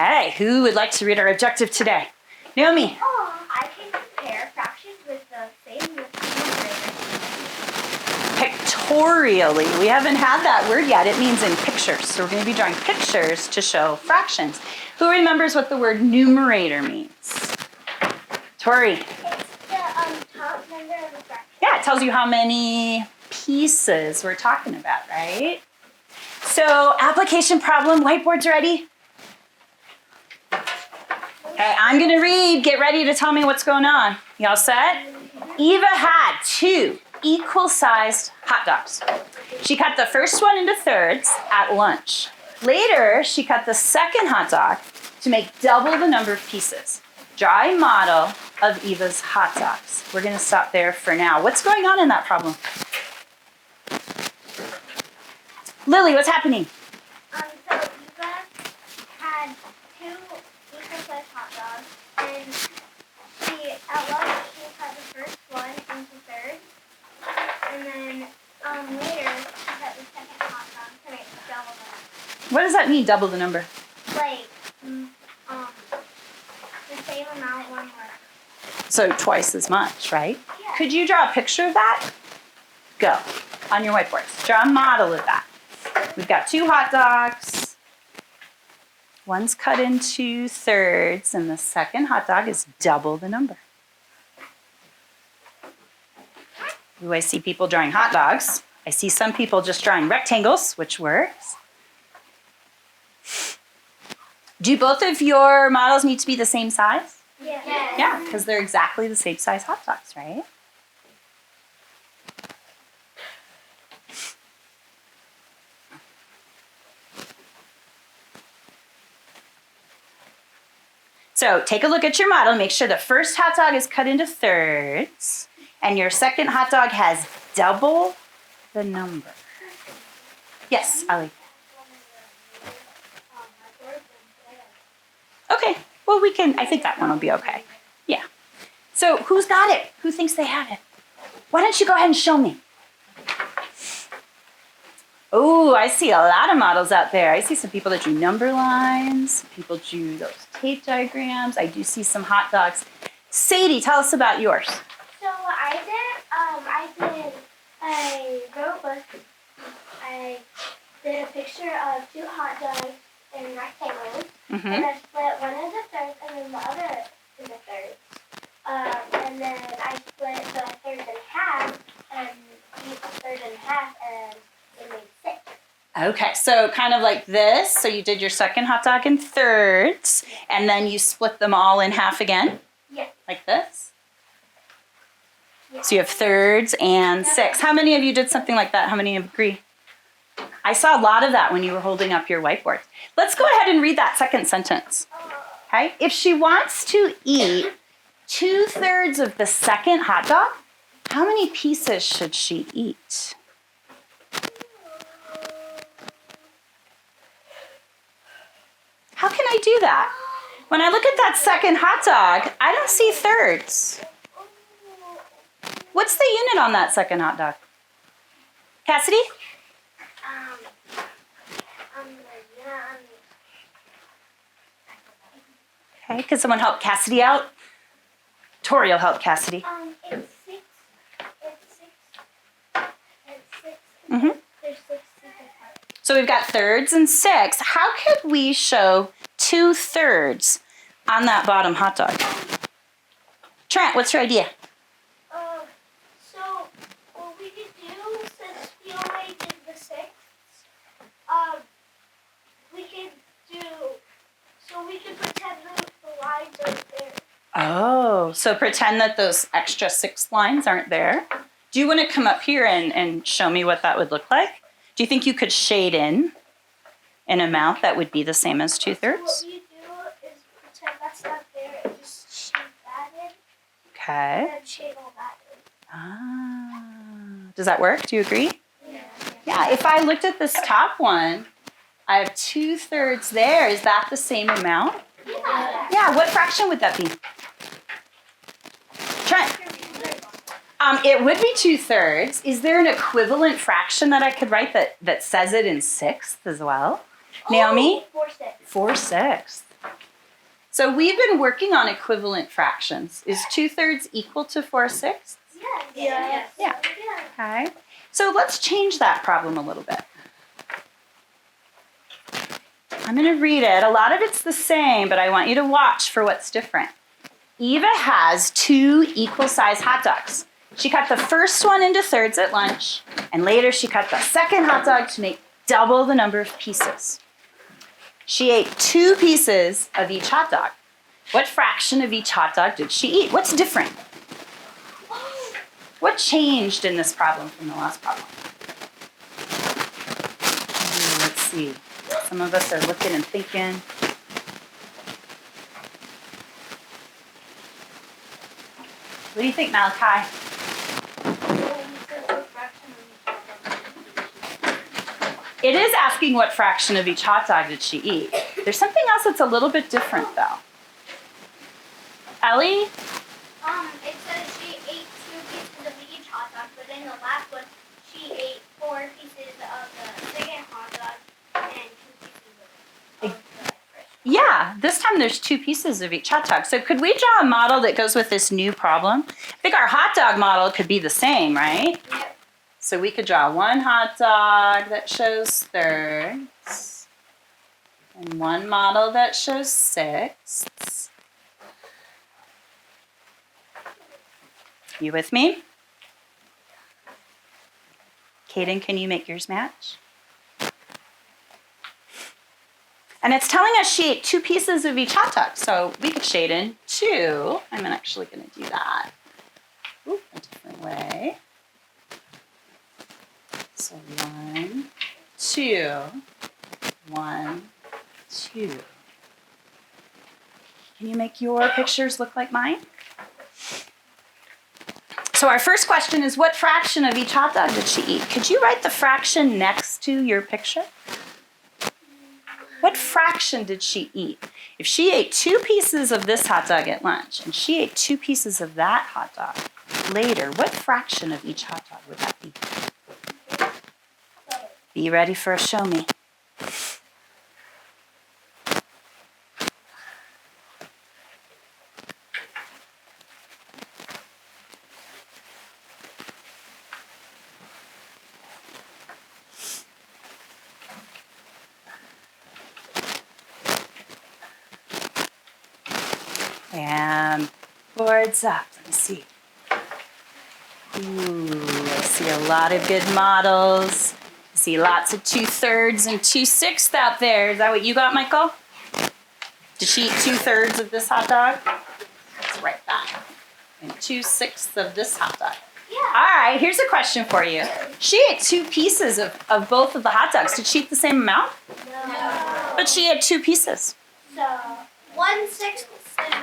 Okay, who would like to read our objective today? Naomi. I can compare fractions with the same numerator. Pictorially. We haven't had that word yet. It means in pictures. So we're going to be drawing pictures to show fractions. Who remembers what the word numerator means? Tori. It's the top number of the fraction. Yeah, it tells you how many pieces we're talking about, right? So, application problem. Whiteboard's ready? Okay, I'm going to read. Get ready to tell me what's going on. Y'all set? Eva had 2 equal-sized hot dogs. She cut the first one into thirds at lunch. Later, she cut the second hot dog to make double the number of pieces. Draw a model of Eva's hot dogs. We're going to stop there for now. What's going on in that problem? Lily, what's happening? So Eva had 2 equal-sized hot dogs, and at lunch she cut the first one into thirds, and then later she cut the second hot dog to make double the number. What does that mean, double the number? Like the same amount, one more. So twice as much, right? Yeah. Could you draw a picture of that? Go. On your whiteboards. Draw a model of that. We've got 2 hot dogs. One's cut into thirds, and the second hot dog is double the number. Ooh, I see people drawing hot dogs. I see some people just drawing rectangles, which works. Do both of your models need to be the same size? Yeah. Yeah, because they're exactly the same size hot dogs, right? So take a look at your model. Make sure the first hot dog is cut into thirds, and your second hot dog has double the number. Yes, Ali. Okay, well, I think that one will be okay. Yeah. So who's got it? Who thinks they have it? Why don't you go ahead and show me? Oh, I see a lot of models out there. I see some people that drew number lines. People drew those tape diagrams. I do see some hot dogs. Sadie, tell us about yours. So what I wrote a book. I did a picture of 2 hot dogs in rectangles. Mm-hmm. And I split one into thirds and then the other into thirds. And then I split the thirds in half and each third in half, and it made 6. Okay, so kind of like this. So you did your second hot dog in thirds, and then you split them all in half again? Yes. Like this? Yes. So you have thirds and 6. How many of you did something like that? How many agree? I saw a lot of that when you were holding up your whiteboard. Let's go ahead and read that second sentence. Okay? If she wants to eat 2/3 of the second hot dog, how many pieces should she eat? How can I do that? When I look at that second hot dog, I don't see thirds. What's the unit on that second hot dog? Cassidy? Okay, could someone help Cassidy out? Tori will help Cassidy. It's 6. It's 6. Mm-hmm. There's 6 second parts. So we've got thirds and 6. How could we show 2/3 on that bottom hot dog? Trent, what's your idea? So what we could do, since we only did the 6, we could pretend the lines aren't there. Oh, so pretend that those extra 6 lines aren't there. Do you want to come up here and show me what that would look like? Do you think you could shade in an amount that would be the same as 2/3? What you do is pretend that's not there and just shade that in. Okay. And then shade all that in. Ah. Does that work? Do you agree? Yeah. Yeah, if I looked at this top one, I have 2/3 there. Is that the same amount? Yeah. Yeah, what fraction would that be? Trent? It would be 2/3. Is there an equivalent fraction that I could write that says it in sixths as well? Naomi? 4/6. 4/6. So we've been working on equivalent fractions. Is 2/3 equal to 4/6? Yes. Yeah. Okay. So let's change that problem a little bit. I'm going to read it. A lot of it's the same, but I want you to watch for what's different. Eva has 2 equal-sized hot dogs. She cut the first one into thirds at lunch, and later she cut the second hot dog to make double the number of pieces. She ate 2 pieces of each hot dog. What fraction of each hot dog did she eat? What's different? What changed in this problem from the last problem? Let's see. Some of us are looking and thinking. What do you think, Malachi? It is asking what fraction of each hot dog did she eat. There's something else that's a little bit different, though. Ellie? It says she ate 2 pieces of each hot dog, but in the last one, she ate 4 pieces of the second hot dog and 2 pieces of the first. Yeah, this time there's 2 pieces of each hot dog. So could we draw a model that goes with this new problem? I think our hot dog model could be the same, right? Yep. So we could draw one hot dog that shows thirds and one model that shows sixths. You with me? Kaden, can you make yours match? And it's telling us she ate 2 pieces of each hot dog. So we could shade in 2. I'm actually going to do that a different way. So 1, 2, 1, 2. Can you make your pictures look like mine? So our first question is, what fraction of each hot dog did she eat? Could you write the fraction next to your picture? What fraction did she eat? If she ate 2 pieces of this hot dog at lunch and she ate 2 pieces of that hot dog later, what fraction of each hot dog would that be? Be ready for a show me. And boards up. Let me see. Ooh, I see a lot of good models. I see lots of 2/3 and 2/6 out there. Is that what you got, Michael? Did she eat 2/3 of this hot dog? Let's write that. And 2/6 of this hot dog. Yeah. All right, here's a question for you. She ate 2 pieces of both of the hot dogs. Did she eat the same amount? No. But she had 2 pieces. So 1/6.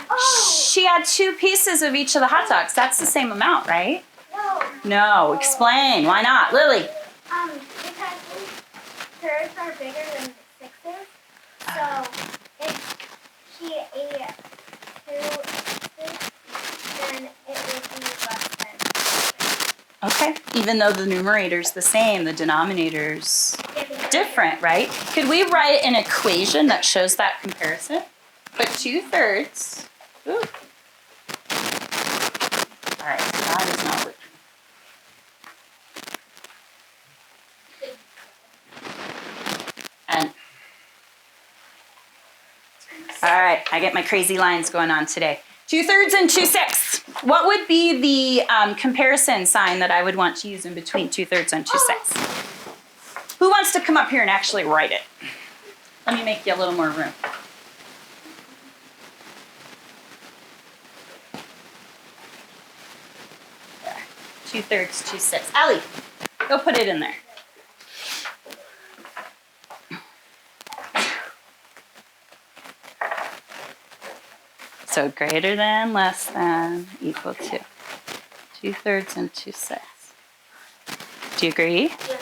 Oh. She had 2 pieces of each of the hot dogs. That's the same amount, right? No. No, explain. Why not? Lily. Because thirds are bigger than 6s. So if she ate 2 pieces, then it would be less than 6. Okay. Even though the numerator's the same, the denominator's different, right? Could we write an equation that shows that comparison? Put 2/3. Ooh. All right, that is not working. And all right, I get my crazy lines going on today. 2/3 and 2/6. What would be the comparison sign that I would want to use in between 2/3 and 2/6? Who wants to come up here and actually write it? Let me make you a little more room. There. 2/3, 2/6. Allie, go put it in there. So greater than, less than, equal to. 2/3 and 2/6. Do you agree? Yeah.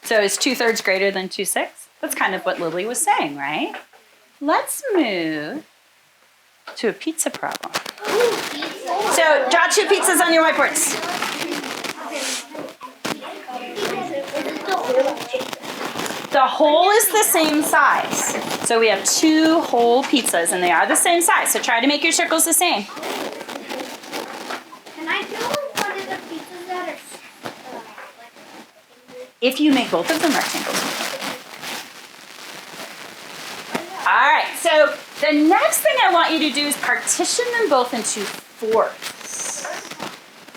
So is 2/3 greater than 2/6? That's kind of what Lily was saying, right? Let's move to a pizza problem. So draw 2 pizzas on your whiteboards. The whole is the same size. So we have 2 whole pizzas, and they are the same size. So try to make your circles the same. Can I do one of the pizzas that are If you make both of them rectangles. All right, so the next thing I want you to do is partition them both into fourths.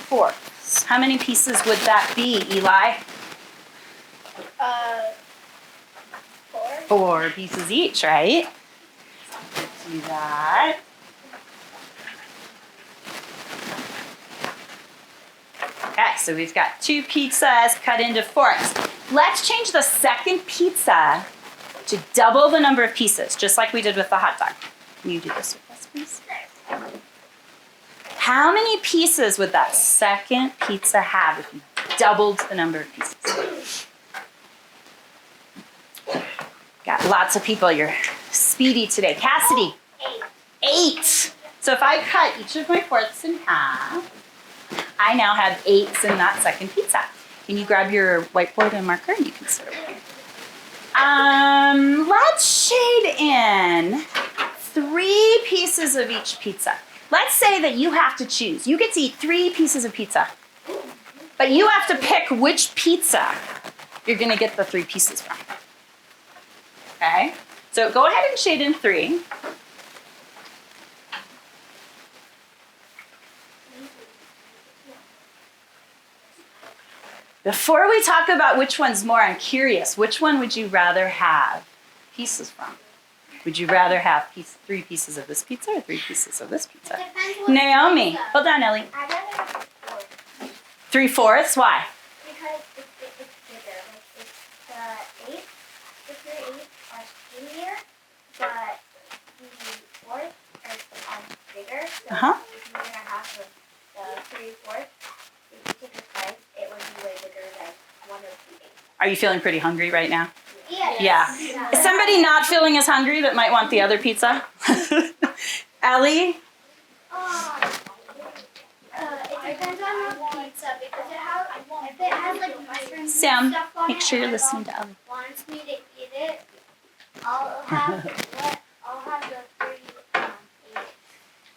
Fourths. How many pieces would that be, Eli? 4. 4 pieces each, right? Let's do that. Okay, so we've got 2 pizzas cut into fourths. Let's change the second pizza to double the number of pieces, just like we did with the hot dog. Can you do this with us, please? How many pieces would that second pizza have if you doubled the number of pieces? Got lots of people. You're speedy today. Cassidy. 8. So if I cut each of my fourths in half, I now have 8s in that second pizza. Can you grab your whiteboard and marker and you can start over here. Let's shade in 3 pieces of each pizza. Let's say that you have to choose. You get to eat 3 pieces of pizza, but you have to pick which pizza you're gonna get the 3 pieces from. Okay? So go ahead and shade in 3. Before we talk about which one's more, I'm curious, which one would you rather have pieces from? Would you rather have 3 pieces of this pizza or 3 pieces of this pizza? Naomi, hold on, Ellie. I'd rather have 4. 3/4, why? Because it's bigger. Like it's the 8, the 3 8 are skinnier, but the 4th are bigger. So if you were gonna have the 3/4, if you take a slice, it would be way bigger than 1 or 2 8. Are you feeling pretty hungry right now? Yes. Yeah. Is somebody not feeling as hungry that might want the other pizza? Ellie? It depends on the pizza because if it has like mushrooms Sam, and stuff on make it, sure you're and my listening mom to Ellie. wants me to eat it, I'll have the 3 8.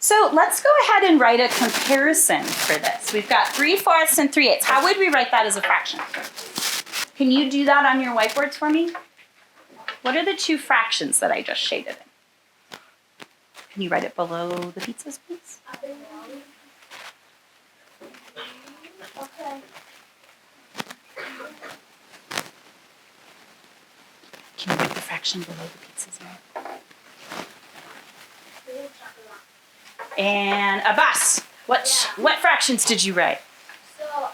So let's go ahead and write a comparison for this. We've got 3/4 and 3/8. How would we write that as a fraction? Can you do that on your whiteboards for me? What are the 2 fractions that I just shaded in? Can you write it below the pizzas, please? Okay. Can you write the fraction below the pizzas, Mary? And Abbas, what fractions did you write? So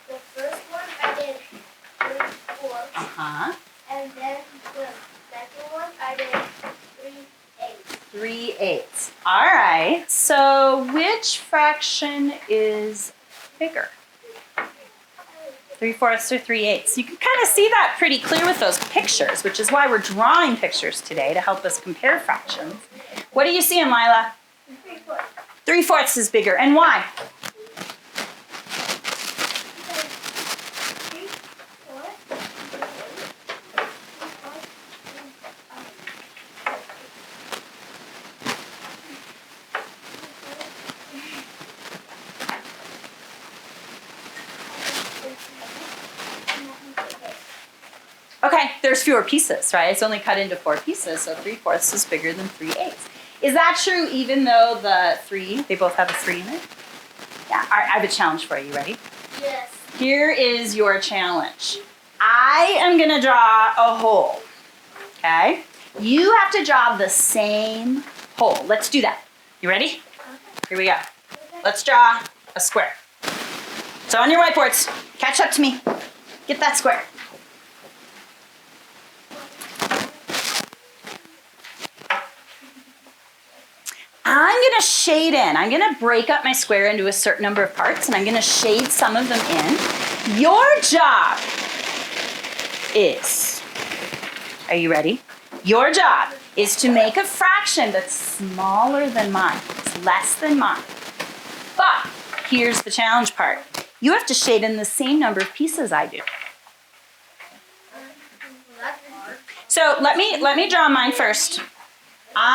the first one I did 3/4, Uh-huh. and then the second one I did 3 8. 3/8. All right. So which fraction is bigger? 3/4 or 3/8? You can kind of see that pretty clear with those pictures, which is why we're drawing pictures today to help us compare fractions. What do you see, Lila? 3/4. 3/4 is bigger. And why? Okay, there's fewer pieces, right? It's only cut into 4 pieces, so 3/4 is bigger than 3/8. Is that true even though the 3, they both have a 3 in it? Yeah, all right, I have a challenge for you. Ready? Yes. Here is your challenge. I am gonna draw a hole, okay? You have to draw the same hole. Let's do that. You ready? Here we go. Let's draw a square. So on your whiteboards, catch up to me. Get that square. I'm gonna shade in. I'm gonna break up my square into a certain number of parts and I'm gonna shade some of them in. Your job is, are you ready? Your job is to make a fraction that's smaller than mine. It's less than mine. But here's the challenge part. You have to shade in the same number of pieces I do. So let me draw mine first.